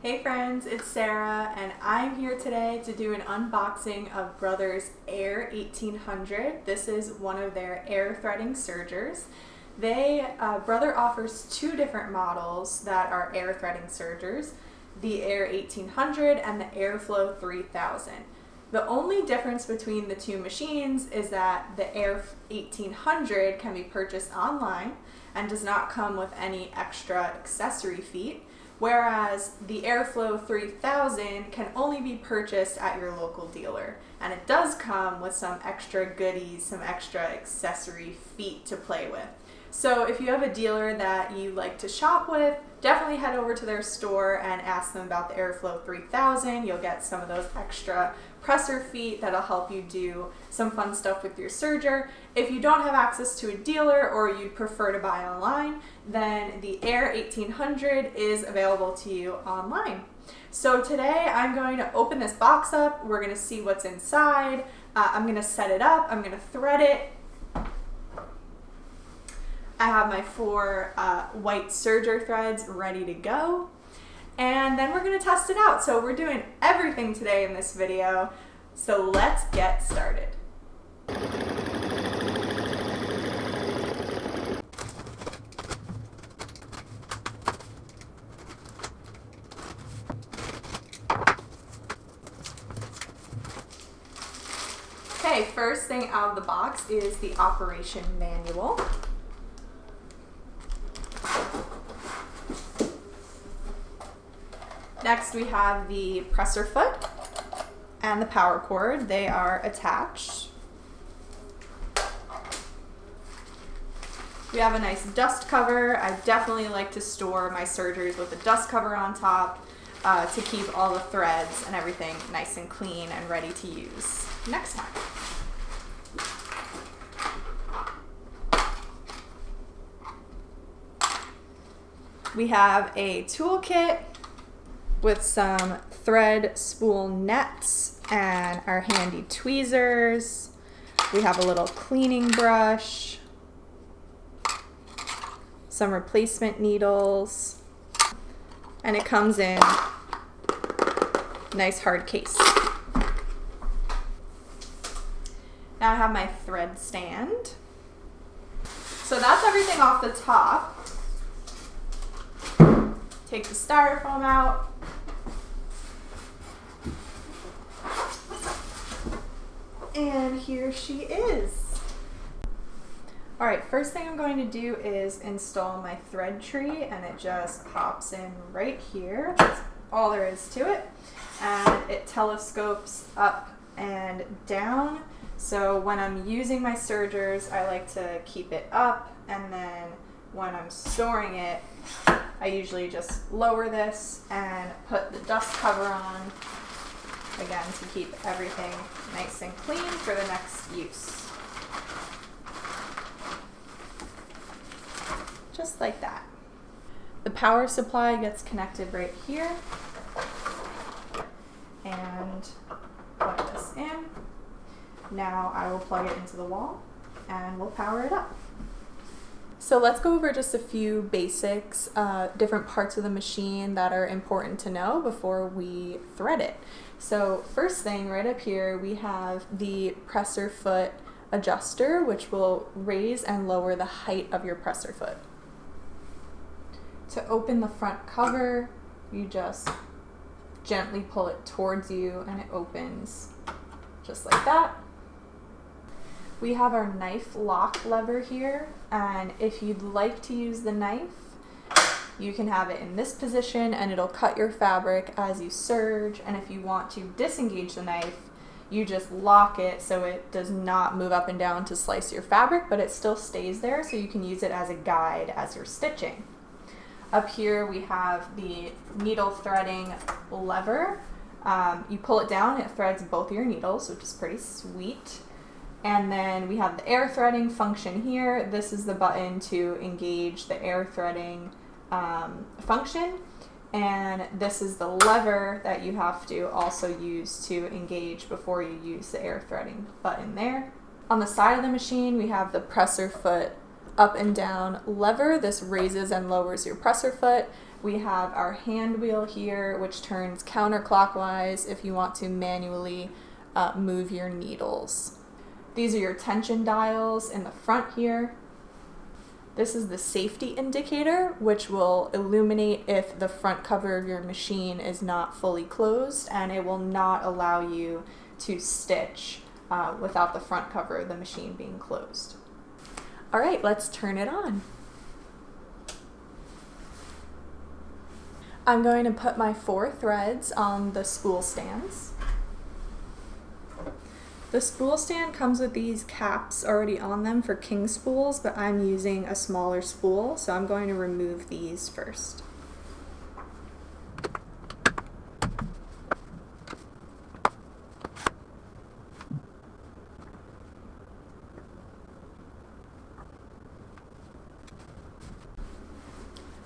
Hey friends, it's Sarah and I'm here today to do an unboxing of Brother's Air 1800. This is one of their air threading sergers. Brother offers two different models that are air threading sergers, the Air 1800 and the Airflow 3000. The only difference between the two machines is that the Air 1800 can be purchased online and does not come with any extra accessory feet, whereas the Airflow 3000 can only be purchased at your local dealer. And it does come with some extra goodies, some extra accessory feet to play with. So if you have a dealer that you like to shop with, definitely head over to their store and ask them about the Airflow 3000. You'll get some of those extra presser feet that'll help you do some fun stuff with your serger. If you don't have access to a dealer or you'd prefer to buy online, then the Air 1800 is available to you online. So today I'm going to open this box up. We're going to see what's inside. I'm going to set it up. I'm going to thread it. I have my four white serger threads ready to go. And then we're going to test it out. So we're doing everything today in this video. So let's get started. Okay, first thing out of the box is the operation manual. Next we have the presser foot and the power cord. They are attached. We have a nice dust cover. I definitely like to store my sergers with a dust cover on top to keep all the threads and everything nice and clean and ready to use next time. We have a toolkit with some thread spool nets and our handy tweezers. We have a little cleaning brush, some replacement needles, and it comes in a nice hard case. Now I have my thread stand. So that's everything off the top. Take the styrofoam out. And here she is. All right, first thing I'm going to do is install my thread tree, and it just pops in right here. That's all there is to it. And it telescopes up and down. So when I'm using my sergers, I like to keep it up, and then when I'm storing it, I usually just lower this and put the dust cover on, again, to keep everything nice and clean for the next use. Just like that. The power supply gets connected right here. And plug this in. Now I will plug it into the wall and we'll power it up. So let's go over just a few basics, different parts of the machine that are important to know before we thread it. So first thing right up here, we have the presser foot adjuster, which will raise and lower the height of your presser foot. To open the front cover, you just gently pull it towards you and it opens just like that. We have our knife lock lever here, and if you'd like to use the knife, you can have it in this position and it'll cut your fabric as you serge, and if you want to disengage the knife, you just lock it so it does not move up and down to slice your fabric, but it still stays there so you can use it as a guide as you're stitching. Up here we have the needle threading lever. You pull it down, it threads both your needles, which is pretty sweet. And then we have the air threading function here. This is the button to engage the air threading function. And this is the lever that you have to also use to engage before you use the air threading button there. On the side of the machine, we have the presser foot up and down lever. This raises and lowers your presser foot. We have our hand wheel here, which turns counterclockwise if you want to manually move your needles. These are your tension dials in the front here. This is the safety indicator, which will illuminate if the front cover of your machine is not fully closed, and it will not allow you to stitch without the front cover of the machine being closed. All right, let's turn it on. I'm going to put my 4 threads on the spool stands. The spool stand comes with these caps already on them for king spools, but I'm using a smaller spool, so I'm going to remove these first.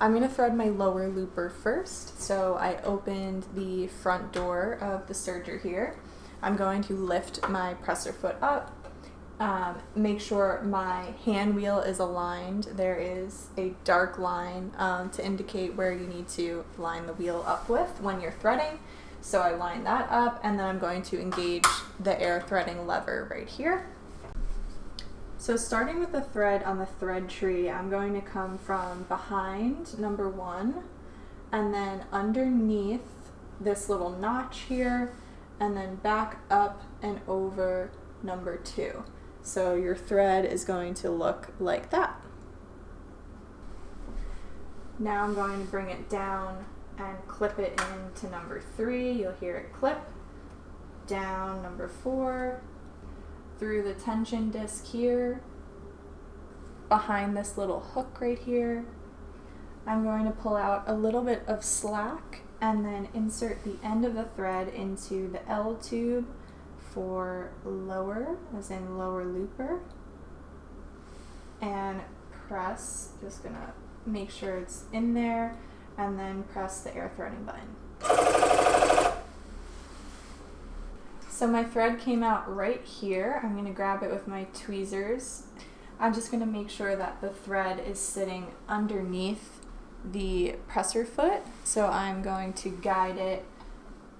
I'm going to thread my lower looper first, so I opened the front door of the serger here. I'm going to lift my presser foot up, make sure my hand wheel is aligned. There is a dark line to indicate where you need to line the wheel up with when you're threading. So I line that up, and then I'm going to engage the air threading lever right here. So starting with the thread on the thread tree, I'm going to come from behind number 1 and then underneath this little notch here, and then back up and over number 2. So your thread is going to look like that. Now I'm going to bring it down and clip it into number 3. You'll hear it clip. Down number 4. Through the tension disc here, behind this little hook right here. I'm going to pull out a little bit of slack and then insert the end of the thread into the L tube for lower, as in lower looper, and press, just gonna make sure it's in there, and then press the air threading button. So my thread came out right here. I'm going to grab it with my tweezers. I'm just going to make sure that the thread is sitting underneath the presser foot. So I'm going to guide it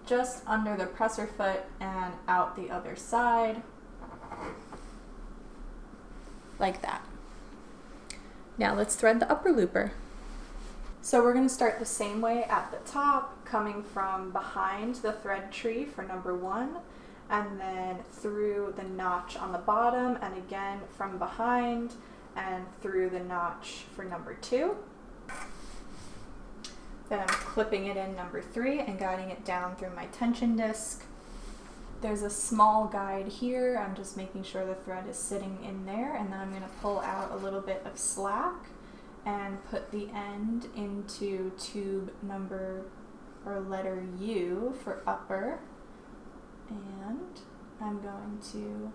just under the presser foot and out the other side, like that. Now let's thread the upper looper. So we're going to start the same way at the top, coming from behind the thread tree for number 1, and then through the notch on the bottom, and again from behind and through the notch for number 2. Then I'm clipping it in number 3 and guiding it down through my tension disc. There's a small guide here. I'm just making sure the thread is sitting in there, and then I'm going to pull out a little bit of slack and put the end into tube number, or letter U for upper. And I'm going to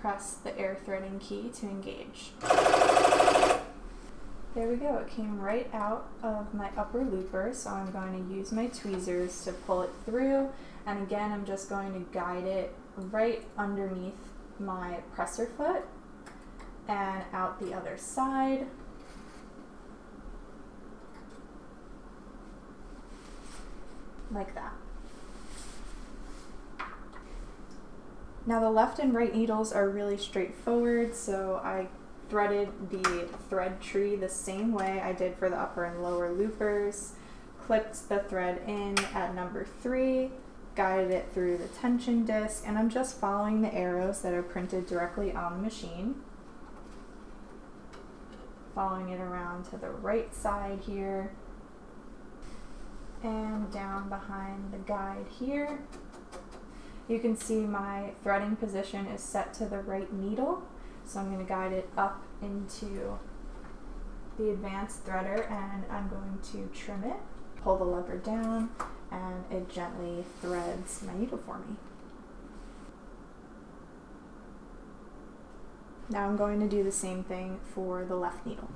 press the air threading key to engage. There we go, it came right out of my upper looper, so I'm going to use my tweezers to pull it through, and again I'm just going to guide it right underneath my presser foot and out the other side. Like that. Now the left and right needles are really straightforward, so I threaded the thread tree the same way I did for the upper and lower loopers, clipped the thread in at number 3, guided it through the tension disc, and I'm just following the arrows that are printed directly on the machine. Following it around to the right side here, and down behind the guide here. You can see my threading position is set to the right needle, so I'm going to guide it up into the advanced threader, and I'm going to trim it, pull the lever down, and it gently threads my needle for me. Now I'm going to do the same thing for the left needle.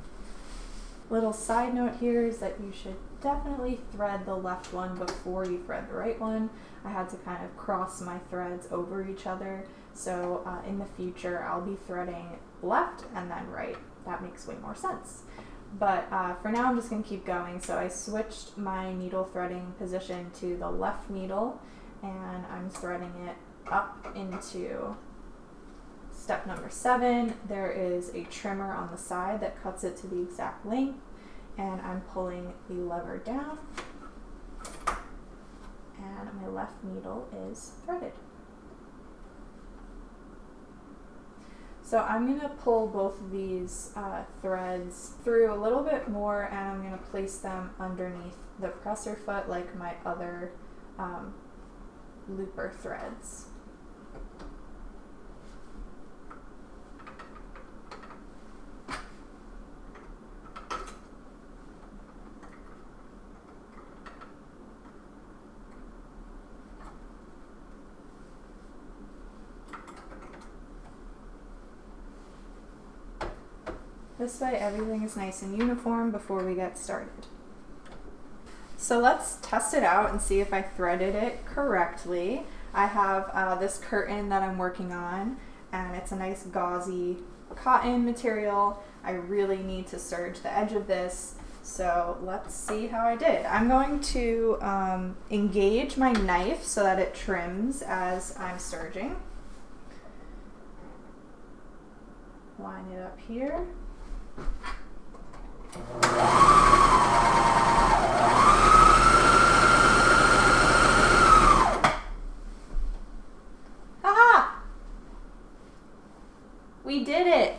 Little side note here is that you should definitely thread the left one before you thread the right one. I had to kind of cross my threads over each other, so in the future I'll be threading left and then right. That makes way more sense. But for now I'm just going to keep going. So I switched my needle threading position to the left needle, and I'm threading it up into step number 7. There is a trimmer on the side that cuts it to the exact length, and I'm pulling the lever down, and my left needle is threaded. So I'm going to pull both of these threads through a little bit more, and I'm going to place them underneath the presser foot like my other looper threads. This way everything is nice and uniform before we get started. So let's test it out and see if I threaded it correctly. I have this curtain that I'm working on, and it's a nice gauzy cotton material. I really need to serge the edge of this, so let's see how I did. I'm going to engage my knife so that it trims as I'm serging. Line it up here. Aha! We did it!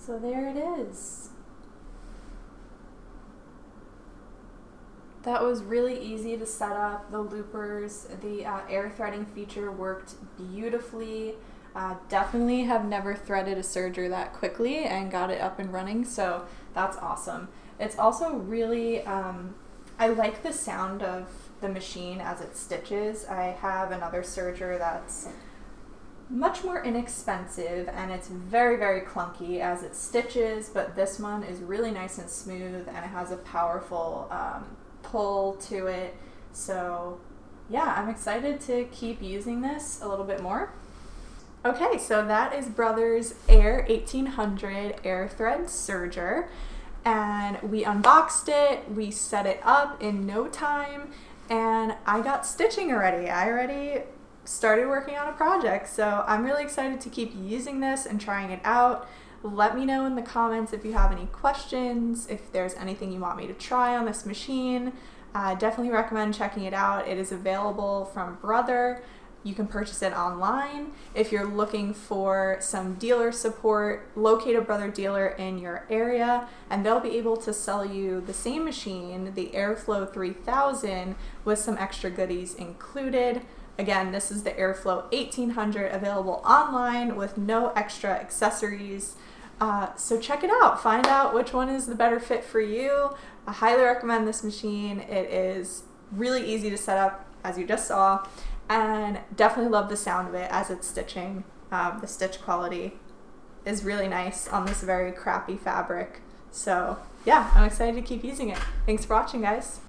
So there it is. That was really easy to set up. The loopers, the air threading feature worked beautifully. Definitely have never threaded a serger that quickly and got it up and running, so that's awesome. It's also really, I like the sound of the machine as it stitches. I have another serger that's much more inexpensive, and it's very, very clunky as it stitches, but this one is really nice and smooth, and it has a powerful pull to it. So yeah, I'm excited to keep using this a little bit more. Okay, so that is Brothers Air 1800 Air Thread Serger, and we unboxed it, we set it up in no time, and I got stitching already. I already started working on a project, so I'm really excited to keep using this and trying it out. Let me know in the comments if you have any questions, if there's anything you want me to try on this machine. Definitely recommend checking it out. It is available from Brother. You can purchase it online. If you're looking for some dealer support, locate a Brother dealer in your area, and they'll be able to sell you the same machine, the Airflow 3000, with some extra goodies included. Again, this is the Airflow 1800, available online with no extra accessories. So check it out. Find out which one is the better fit for you. I highly recommend this machine. It is really easy to set up, as you just saw, and definitely love the sound of it as it's stitching. The stitch quality is really nice on this very crappy fabric. So yeah, I'm excited to keep using it. Thanks for watching, guys.